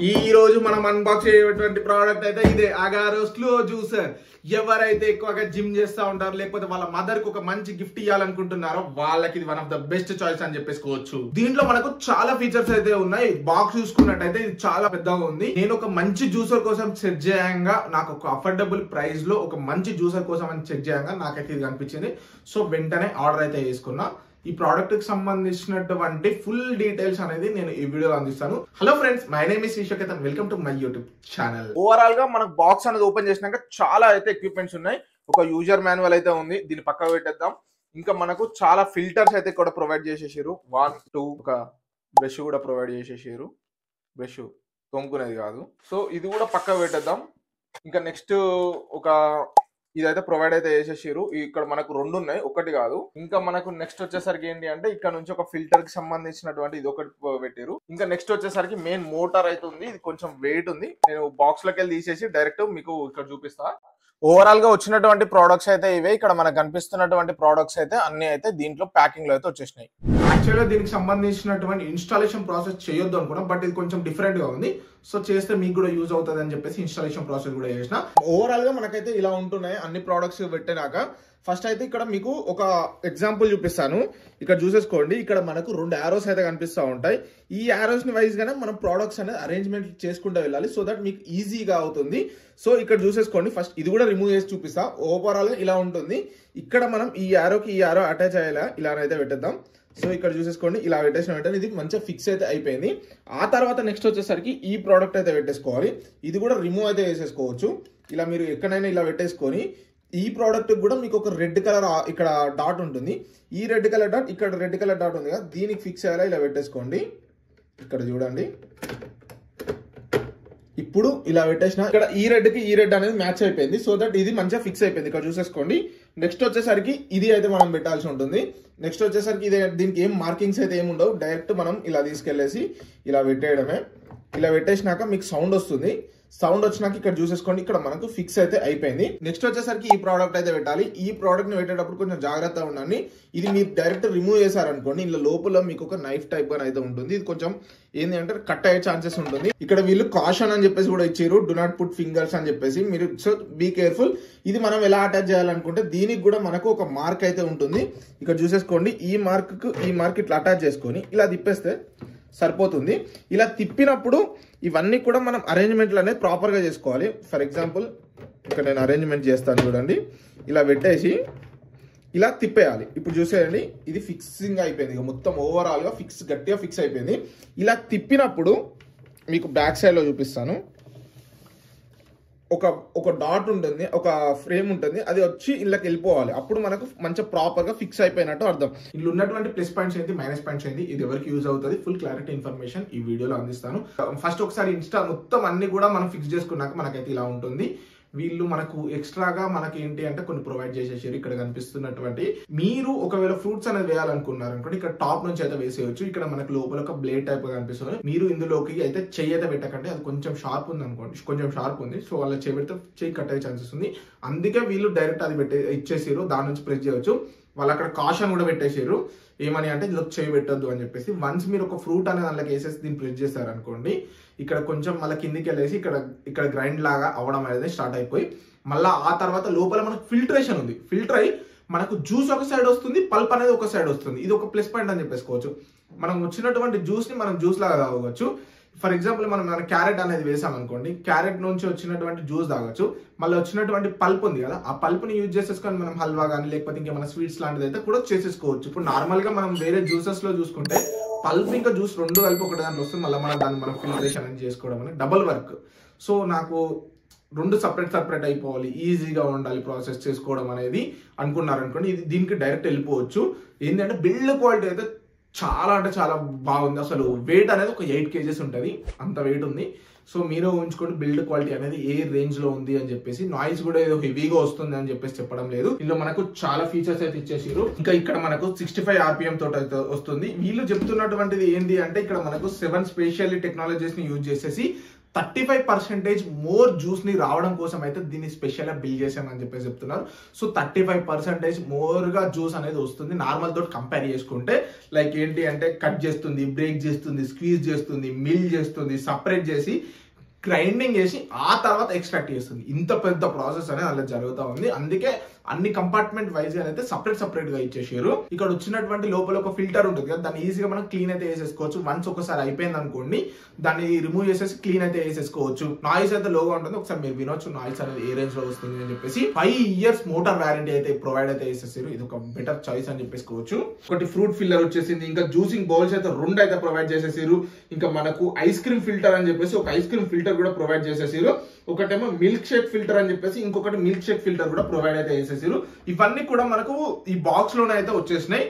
ఈ రోజు మనం అన్బాక్స్ చేయటువంటి ప్రోడక్ట్ అయితే ఇదే అగారో స్లో జ్యూసర్. ఎవరైతే ఎక్కువగా జిమ్ చేస్తూ ఉంటారో లేకపోతే వాళ్ళ మదర్ కు ఒక మంచి గిఫ్ట్ ఇవ్వాలనుకుంటున్నారో వాళ్ళకి ఇది one of the best choice అని చెప్పేసుకోవచ్చు. దీంట్లో మనకు చాలా ఫీచర్స్ అయితే ఉన్నాయి. బాక్స్ చూసుకున్నట్టయితే ఇది చాలా పెద్దగా ఉంది. నేను ఒక మంచి జ్యూసర్ కోసం సెట్ చేయంగా నాకు ఒక అఫోర్డబుల్ ప్రైస్ లో ఒక మంచి జ్యూసర్ కోసం అని చెక్ చేయంగా నాకైతే ఇది కనిపించింది. సో వెంటనే ఆర్డర్ అయితే చేసుకున్నా. ఈ ప్రోడక్ట్ కి సంబంధించినటువంటి ఫుల్ డీటెయిల్స్ అనేది నేను ఈ వీడియోలో అందిస్తాను. Hello friends, my name is Srishoketh and welcome to my YouTube channel. Overall గా మనకు బాక్స్ అనేది ఓపెన్ చేసినాక చాలా అయితే ఎక్విప్మెంట్స్ ఉన్నాయి. ఒక యూజర్ మాన్యువల్ అయితే ఉంది, దీన్ని పక్కకు పెట్టేద్దాం. ఇంకా మనకు చాలా ఫిల్టర్స్ అయితే కూడా ప్రొవైడ్ చేసేసారు. 1, 2 ఒక బ్రష్ కూడా ప్రొవైడ్ చేసేసారు. బ్రష్ తోముకునేది కాదు. సో ఇది కూడా పక్కకు పెట్టేద్దాం. ఇంకా నెక్స్ట్ ఒక ఇదైతే ప్రొవైడ్ అయితే చేసేసారు. ఇక్కడ మనకు 2 ఉన్నాయి, ఒకటి కాదు. ఇంకా మనకు నెక్స్ట్ వచ్చేసరికి ఏంటి అంటే ఇక్కడ నుంచి ఒక ఫిల్టర్ కి సంబంధించినటువంటి ఇది ఒకటి పెట్టారు. ఇంకా నెక్స్ట్ వచ్చేసరికి మెయిన్ మోటార్ అయితే ఉంది. ఇది కొంచెం వెయిట్ ఉంది. నేను బాక్స్ లోకి వెళ్ళి తీసేసి డైరెక్ట్ మీకు ఇక్కడ చూపిస్తా. ఓవరాల్ గా వచ్చినటువంటి ప్రోడక్ట్స్ అయితే ఇవే. ఇక్కడ మనకు కనిపిస్తున్నటువంటి ప్రోడక్ట్స్ అయితే అన్ని అయితే దీంట్లో ప్యాకింగ్ లో అయితే వచ్చేసినాయి. యాక్చువల్గా దీనికి సంబంధించినటువంటి ఇన్స్టాలేషన్ ప్రాసెస్ చేయొద్దు అనుకున్నాం, బట్ ఇది కొంచెం డిఫరెంట్ గా ఉంది. సో చేస్తే మీకు కూడా యూజ్ అవుతుంది అని చెప్పేసి ఇన్స్టాలేషన్ ప్రాసెస్ కూడా చేసిన. ఓవరాల్ గా మనకైతే ఇలా ఉంటున్నాయి అన్ని ప్రోడక్ట్స్ పెట్టినాక. ఫస్ట్ అయితే ఇక్కడ మీకు ఒక ఎగ్జాంపుల్ చూపిస్తాను. ఇక్కడ చూసేసుకోండి. ఇక్కడ మనకు 2 యారోస్ అయితే కనిపిస్తూ ఉంటాయి. ఈ యారోస్ ని వైజ్ గానే మనం ప్రోడక్ట్స్ అనేది అరేంజ్మెంట్ చేసుకుంటూ వెళ్ళాలి. సో దట్ మీకు ఈజీగా అవుతుంది. సో ఇక్కడ చూసేసుకోండి. ఫస్ట్ ఇది కూడా రిమూవ్ చేసి చూపిస్తా. ఓవరాల్ గా ఇలా ఉంటుంది. ఇక్కడ మనం ఈ యారోకి ఈ యారో అటాచ్ అయ్యేలా ఇలానైతే పెట్టేద్దాం. సో ఇక్కడ చూసేసుకోండి. ఇలా పెట్టేసిన వెంటనే ఇది మంచిగా ఫిక్స్ అయితే అయిపోయింది. ఆ తర్వాత నెక్స్ట్ వచ్చేసరికి ఈ ప్రోడక్ట్ అయితే పెట్టేసుకోవాలి. ఇది కూడా రిమూవ్ అయితే చేసేసుకోవచ్చు. ఇలా మీరు ఎక్కడైనా ఇలా పెట్టేసుకొని ఈ ప్రోడక్ట్ కూడా మీకు ఒక రెడ్ కలర్ ఇక్కడ డాట్ ఉంటుంది. ఈ రెడ్ కలర్ డాట్ ఇక్కడ రెడ్ కలర్ డాట్ ఉంది కదా, దీనికి ఫిక్స్ అయ్యేలా ఇలా పెట్టేసుకోండి. ఇక్కడ చూడండి. ఇప్పుడు ఇలా పెట్టేసిన ఇక్కడ ఈ రెడ్ కి ఈ రెడ్ అనేది మ్యాచ్ అయిపోయింది. సో దట్ ఇది మంచిగా ఫిక్స్ అయిపోయింది. ఇక్కడ చూసేసుకోండి. నెక్స్ట్ వచ్చేసరికి ఇది అయితే మనం పెట్టాల్సి ఉంటుంది. నెక్స్ట్ వచ్చేసరికి ఇది దీనికి ఏం మార్కింగ్స్ అయితే ఏమి ఉండవు. డైరెక్ట్ మనం ఇలా తీసుకెళ్లేసి ఇలా పెట్టేయడమే. ఇలా పెట్టేసినాక మీకు సౌండ్ వస్తుంది. సౌండ్ వచ్చినాక ఇక్కడ చూసేసుకోండి. ఇక్కడ మనకు ఫిక్స్ అయితే అయిపోయింది. నెక్స్ట్ వచ్చేసరికి ఈ ప్రోడక్ట్ అయితే పెట్టాలి. ఈ ప్రోడక్ట్ ని పెట్టేటప్పుడు కొంచెం జాగ్రత్తగా ఉండండి. ఇది మీరు డైరెక్ట్ రిమూవ్ చేశారనుకోండి, ఇలా లోపల మీకు ఒక నైఫ్ టైప్ గా అయితే ఉంటుంది. ఇది కొంచెం ఏంటి అంటే కట్ అయ్యే ఛాన్సెస్ ఉంటుంది. ఇక్కడ వీళ్ళు కాషన్ అని చెప్పేసి కూడా ఇచ్చారు, డు నాట్ పుట్ ఫింగర్స్ అని చెప్పేసి. మీరు సో బీ కేర్ఫుల్. ఇది మనం ఎలా అటాచ్ చేయాలనుకుంటే దీనికి కూడా మనకు ఒక మార్క్ అయితే ఉంటుంది. ఇక్కడ చూసేసుకోండి. ఈ మార్క్ ఇట్లా అటాచ్ చేసుకొని ఇలా తిప్పేస్తే సరిపోతుంది. ఇలా తిప్పినప్పుడు ఇవన్నీ కూడా మనం అరేంజ్మెంట్లు అనేది ప్రాపర్గా చేసుకోవాలి. ఫర్ ఎగ్జాంపుల్ ఇక్కడ నేను అరేంజ్మెంట్ చేస్తాను చూడండి. ఇలా పెట్టేసి ఇలా తిప్పేయాలి. ఇప్పుడు చూసేయండి, ఇది ఫిక్సింగ్ అయిపోయింది. మొత్తం ఓవరాల్గా గట్టిగా ఫిక్స్ అయిపోయింది. ఇలా తిప్పినప్పుడు మీకు బ్యాక్ సైడ్లో చూపిస్తాను. ఒక డాట్ ఉంటుంది, ఒక ఫ్రేమ్ ఉంటుంది. అది వచ్చి ఇళ్ళకి వెళ్ళిపోవాలి. అప్పుడు మనకు మంచిగా ప్రాపర్ గా ఫిక్స్ అయిపోయినట్టు అర్థం. ఇందులో ఉన్నటువంటి ప్లస్ పాయింట్స్ ఏంటి, మైనస్ పాయింట్స్ ఏంటి, ఇది ఎవరికి యూజ్ అవుతుంది, ఫుల్ క్లారిటీ ఇన్ఫర్మేషన్ ఈ వీడియోలో అందిస్తాను. ఫస్ట్ ఒకసారి ఇన్స్టా మొత్తం అన్ని కూడా మనం ఫిక్స్ చేసుకున్నాక మనకైతే ఇలా ఉంటుంది. వీళ్ళు మనకు ఎక్స్ట్రాగా మనకి ఏంటి అంటే కొన్ని ప్రొవైడ్ చేసేసారు. ఇక్కడ కనిపిస్తున్నటువంటి మీరు ఒకవేళ ఫ్రూట్స్ అనేది వేయాలనుకున్నారు అనుకోండి, ఇక్కడ టాప్ నుంచి అయితే వేసేయచ్చు. ఇక్కడ మనకు లోపల ఒక బ్లేడ్ టైప్ గా కనిపిస్తుంది. మీరు ఇందులోకి అయితే చెయ్యి అయితే పెట్టకండి. అది కొంచెం షార్ప్ ఉంది అనుకోండి, కొంచెం షార్ప్ ఉంది. సో వాళ్ళ చెయ్యి పెడితే చెయ్యి కట్ అయ్యే ఛాన్సెస్ ఉంది. అందుకే వీళ్ళు డైరెక్ట్ అది ఇచ్చేసారు. దాని నుంచి ప్రెస్ చేయవచ్చు. వాళ్ళు అక్కడ కాషన్ కూడా పెట్టేసారు. ఏమని అంటే ఇందులో చేయి పెట్టొద్దు అని చెప్పేసి. వన్స్ మీరు ఒక ఫ్రూట్ అనేది అందులోకి వేసేసి దీన్ని ప్రెస్ చేశారనుకోండి, ఇక్కడ కొంచెం మళ్ళీ కిందికి వెళ్ళేసి ఇక్కడ గ్రైండ్ లాగా అవడం అనేది స్టార్ట్ అయిపోయి మళ్ళీ ఆ తర్వాత లోపల మనకు ఫిల్టరేషన్ ఉంది. ఫిల్టర్ అయ్యి మనకు జ్యూస్ ఒక సైడ్ వస్తుంది, పల్ప్ అనేది ఒక సైడ్ వస్తుంది. ఇది ఒక ప్లస్ పాయింట్ అని చెప్పేసుకోవచ్చు. మనం వచ్చినటువంటి జ్యూస్ ని మనం జ్యూస్ లాగా తాగవచ్చు. ఫర్ ఎగ్జాంపుల్ మనం క్యారెట్ అనేది వేసామనుకోండి, క్యారెట్ నుంచి వచ్చినటువంటి జ్యూస్ తాగొచ్చు. మళ్ళీ వచ్చినటువంటి పల్ప్ ఉంది కదా, ఆ పల్ప్ ని యూజ్ చేసేసుకొని మనం హల్వా కానీ లేకపోతే ఇంకేమైనా స్వీట్స్ లాంటిది అయితే కూడా చేసేసుకోవచ్చు. ఇప్పుడు నార్మల్ గా మనం వేరే జ్యూసెస్ లో చూసుకుంటే పల్ప్ ఇంకా జ్యూస్ 2 కలిపి ఒకటి దాంట్లో వస్తుంది. మళ్ళీ మనం ఫిల్టరేషన్ అని చేసుకోవడం అనేది డబుల్ వర్క్. సో నాకు 2 సపరేట్ అయిపోవాలి, ఈజీగా ఉండాలి ప్రాసెస్ చేసుకోవడం అనేది అనుకున్నారనుకోండి, ఇది దీనికి డైరెక్ట్ వెళ్ళిపోవచ్చు. ఏంటంటే బిల్డ్ క్వాలిటీ అయితే చాలా అంటే చాలా బాగుంది. అసలు వెయిట్ అనేది ఒక 8 kgs ఉంటుంది, అంత వెయిట్ ఉంది. సో మీరు ఊహించుకోండి బిల్డ్ క్వాలిటీ అనేది ఏ రేంజ్ లో ఉంది అని చెప్పేసి. నాయిస్ కూడా ఏదో హెవీగా వస్తుంది అని చెప్పేసి చెప్పడం లేదు. ఇందులో మనకు చాలా ఫీచర్స్ అయితే ఇచ్చేసారు. ఇంకా ఇక్కడ మనకు 65 RPM తోటి అయితే వస్తుంది. వీళ్ళు చెప్తున్నటువంటిది ఏంటి అంటే ఇక్కడ మనకు 7 స్పెషల్లీ టెక్నాలజీస్ ని యూజ్ చేసేసి 35% మోర్ జ్యూస్ ని రావడం కోసం అయితే దీన్ని స్పెషల్ గా బిల్ చేశామని చెప్పేసి చెప్తున్నారు. సో 35% మోర్ గా జ్యూస్ అనేది వస్తుంది నార్మల్ తోటి కంపేర్ చేసుకుంటే. లైక్ ఏంటి అంటే కట్ చేస్తుంది, బ్రేక్ చేస్తుంది, స్క్వీజ్ చేస్తుంది, మిల్ చేస్తుంది, సపరేట్ చేసి గ్రైండింగ్ చేసి ఆ తర్వాత ఎక్స్ట్రాక్ట్ చేస్తుంది. ఇంత పెద్ద ప్రాసెస్ అనేది అలా జరుగుతూ ఉంది. అందుకే అన్ని కంపార్ట్మెంట్ వైజ్ గా అయితే సపరేట్ గా ఇచ్చేసారు. ఇక్కడ వచ్చినటువంటి లోపల ఒక ఫిల్టర్ ఉంటుంది కదా, దాన్ని ఈజీగా మనం క్లీన్ అయితే వేసేసుకోవచ్చు. వన్స్ ఒకసారి అయిపోయింది అనుకోండి, దాన్ని రిమూవ్ చేసేసి క్లీన్ అయితే వేసేసుకోవచ్చు. నాయిస్ అయితే లోగా ఉంటుంది, ఒకసారి మీరు వినొచ్చు నాయిస్ అనేది ఏ రేంజ్ లో వస్తుంది అని చెప్పేసి. 5 years మోటార్ వారంటీ అయితే ప్రొవైడ్ అయితే చేసేసారు. ఇది ఒక బెటర్ చాయిస్ అని చెప్పేసుకోవచ్చు. ఒకటి ఫ్రూట్ ఫిల్లర్ వచ్చేసింది, ఇంకా జ్యూసింగ్ బౌల్స్ అయితే 2 అయితే ప్రొవైడ్ చేసేసారు. ఇంకా మనకు ఐస్ క్రీమ్ ఫిల్టర్ అని చెప్పేసి ఒక ఐస్ క్రీమ్ ఫిల్టర్ కూడా ప్రొవైడ్ చేసేసారు. ఒకటేమో మిల్క్ షేక్ ఫిల్టర్ అని చెప్పేసి ఇంకొకటి మిల్క్ షేక్ ఫిల్టర్ కూడా ప్రొవైడ్ అయితే చేసేసారు. ఇవన్నీ కూడా మనకు ఈ బాక్స్ లోనే అయితే వచ్చేసినాయి.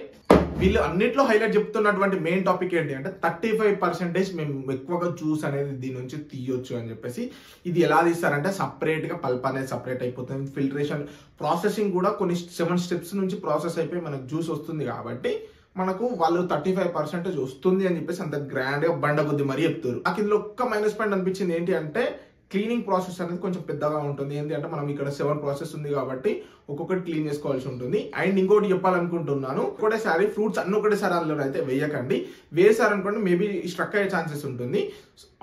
వీళ్ళు అన్నిట్లో హైలైట్ చెప్తున్నటువంటి మెయిన్ టాపిక్ ఏంటి అంటే 35% మేము ఎక్కువగా జ్యూస్ అనేది దీని నుంచి తీయొచ్చు అని చెప్పేసి. ఇది ఎలా తీస్తారంటే సపరేట్ గా పల్ప్ అనేది సపరేట్ అయిపోతుంది. ఫిల్టరేషన్ ప్రాసెసింగ్ కూడా కొన్ని 7 steps నుంచి ప్రాసెస్ అయిపోయి మనకు జ్యూస్ వస్తుంది కాబట్టి మనకు వాళ్ళు 35% వస్తుంది అని చెప్పేసి అంత గ్రాండ్ గా బండబుద్ధి మరీ చెప్తారు. నాకు ఇందులో ఒక్క మైనస్ పాయింట్ అనిపించింది ఏంటి అంటే క్లీనింగ్ ప్రాసెస్ అనేది కొంచెం పెద్దగా ఉంటుంది. ఏంటి అంటే మనం ఇక్కడ 7 ప్రాసెస్ ఉంది కాబట్టి ఒక్కొక్కటి క్లీన్ చేసుకోవాల్సి ఉంటుంది. అండ్ ఇంకోటి చెప్పాలనుకుంటున్నాను, ఒకటేసారి ఫ్రూట్స్ అన్ని ఒకటేసారి అందులో అయితే వేయకండి. వేసారనుకోండి మేబీ స్ట్రక్ అయ్యే ఛాన్సెస్ ఉంటుంది.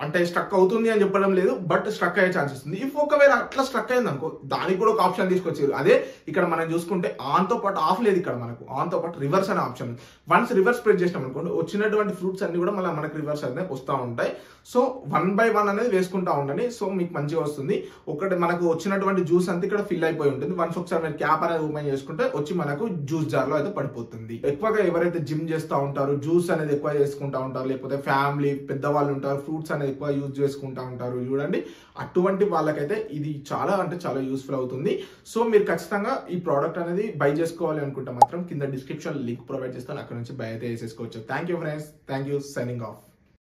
అంటే స్ట్రక్ అవుతుంది అని చెప్పడం లేదు, బట్ స్ట్రక్ అయ్యే ఛాన్సెస్ ఉంది. ఇఫ్ ఒకవేళ అట్లా స్ట్రక్ అయింది అనుకో, దానికి కూడా ఒక ఆప్షన్ తీసుకొచ్చారు. అదే ఇక్కడ మనం చూసుకుంటే ఆన్ తో పాటు ఆఫ్ లేదు, ఇక్కడ మనకు ఆన్ తో పాటు రివర్స్ అనే ఆప్షన్. వన్స్ రివర్స్ ప్రెస్ చేసినాం అనుకోండి, వచ్చినటువంటి ఫ్రూట్స్ అన్ని కూడా మళ్ళీ మనకు రివర్స్ అనేది వస్తూ ఉంటాయి. సో 1 by 1 అనేది వేసుకుంటా ఉండండి. సో మీకు మంచిగా వస్తుంది. ఒకటి మనకు వచ్చినటువంటి జ్యూస్ అంతా ఇక్కడ ఫిల్ అయిపోయి ఉంటుంది. వన్స్ ఒకసారి క్యాప్ అనేది ఓపెన్ చేసుకుంటే వచ్చి మనకు జ్యూస్ జార్ లో అయితే పడిపోతుంది. ఎక్కువగా ఎవరైతే జిమ్ చేస్తూ ఉంటారు, జ్యూస్ అనేది ఎక్కువ చేసుకుంటా ఉంటారు, లేకపోతే ఫ్యామిలీ పెద్దవాళ్ళు ఉంటారు, ఫ్రూట్స్ అనేది ఎక్కువ యూజ్ చేసుకుంటా ఉంటారు చూడండి, అటువంటి వాళ్ళకైతే ఇది చాలా అంటే చాలా యూస్ఫుల్ అవుతుంది. సో మీరు ఖచ్చితంగా ఈ ప్రోడక్ట్ అనేది బై చేసుకోవాలి అనుకుంటే మాత్రం కింద డిస్క్రిప్షన్ లింక్ ప్రొవైడ్ చేస్తాను, అక్కడ నుంచి బై అయితే చేసేసుకోవచ్చు. Thank you friends, thank you, signing off.